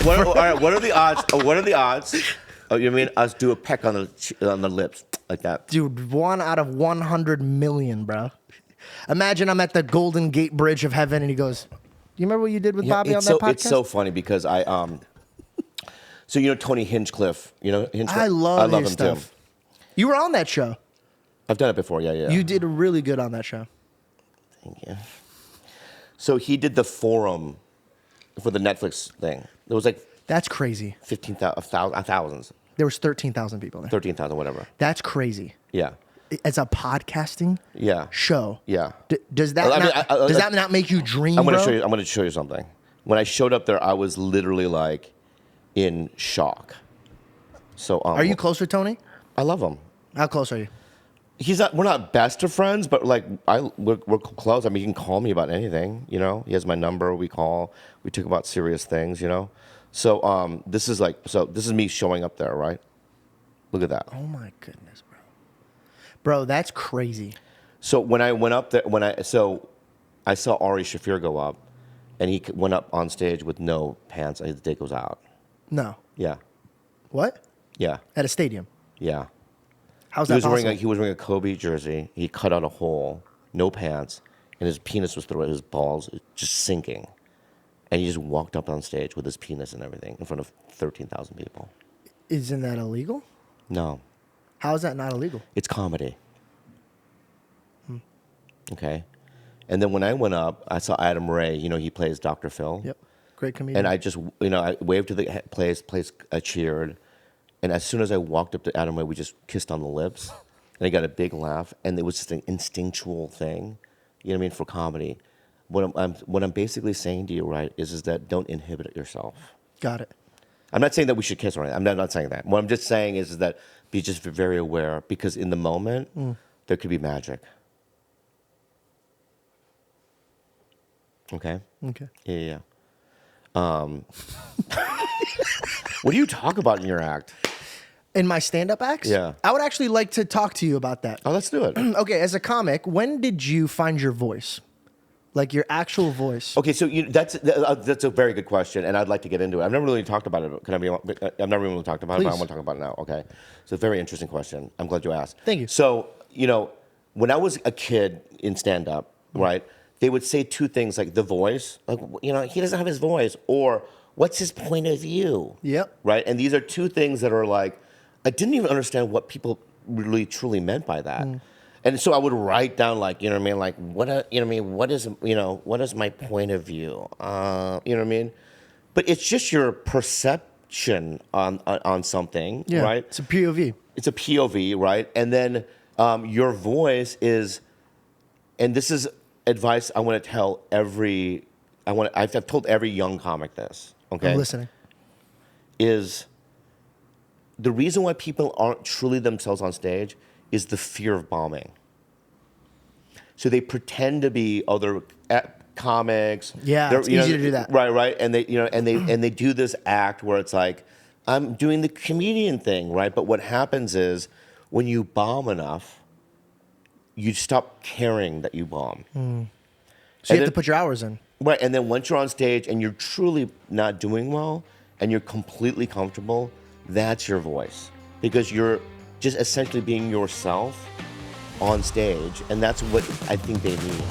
All right, what are the odds? What are the odds? Oh, you mean us do a peck on the lips like that? Dude, 1 out of 100 million, bro. Imagine I'm at the Golden Gate Bridge of Heaven, and he goes, "You remember what you did with Bobby on that podcast?" It's so funny because so you know Tony Hinchcliffe, Hinchcliffe? I love him his stuff. too. You were on that show. I've done it before, yeah. You did really good on that show. Thank you. So he did the forum for the Netflix thing. There was like That's crazy. 15,000, There was 13,000 people there. 13,000, whatever. That's crazy. Yeah. As a podcasting show. Yeah. Does that not make you dream, I'm bro? going to show you something. When I showed up there, I was literally like in shock. So are you close with Tony? I love him. How close are you? We're not best of friends, but like we're close. I mean, he can call me about anything, He has my number. We call. We talk about serious things, So this is me showing up there, right? Look at that. Oh my goodness, bro. Bro, that's crazy. So when I went up there, I saw Ari Shaffir go up, and he went up on stage with no pants. His dick was out. No. Yeah. What? Yeah. At a stadium. Yeah. How's that possible? He was wearing a Kobe jersey. He cut out a hole, no pants, and his penis was through his balls, just sinking. And he just walked up on stage with his penis and everything in front of 13,000 people. Isn't that illegal? No. How is that not illegal? It's comedy. Okay. And then when I went up, I saw Adam Ray. He plays Dr. Phil. Yep. Great comedian. And I just, I waved to the place, I cheered. And as soon as I walked up to Adam Ray, we just kissed on the lips. And I got a big laugh. And it was just an instinctual thing, for comedy. What I'm basically saying to you, right, is that don't inhibit yourself. Got it. I'm not saying that we should kiss or anything. I'm not saying that. What I'm just saying is that be just very aware, because in the moment, there could be magic. Okay? Okay. Yeah. What do you talk about in your act? In my stand-up acts? Yeah. I would actually like to talk to you about that. Oh, let's do it. Okay, as a comic, when did you find your voice? Like your actual voice? Okay, so that's a very good question, and I'd like to get into it. I've never really talked about it. I've never really talked about it, but I want to talk about it now. Okay, so a very interesting question. I'm glad you asked. Thank you. So when I was a kid in stand-up, right, they would say two things like the voice, like he doesn't have his voice, or what's his point of view? Yep. Right, and these are two things that are like I didn't even understand what people really truly meant by that. And so I would write down like, like what is my point of view? But it's just your perception on something, right? It's a POV. It's a POV, right? And then your voice is, and this is advice I want to tell I've told every young comic this, okay? I'm listening. Is the reason why people aren't truly themselves on stage is the fear of bombing. So they pretend to be other comics. Yeah, it's easy to do that. Right, and they do this act where it's like, I'm doing the comedian thing, right? But what happens is when you bomb enough, you stop caring that you bomb. So you have to put your hours in. Right, and then once you're on stage and you're truly not doing well and you're completely comfortable, that's your voice. Because you're just essentially being yourself on stage, and that's what I think they need.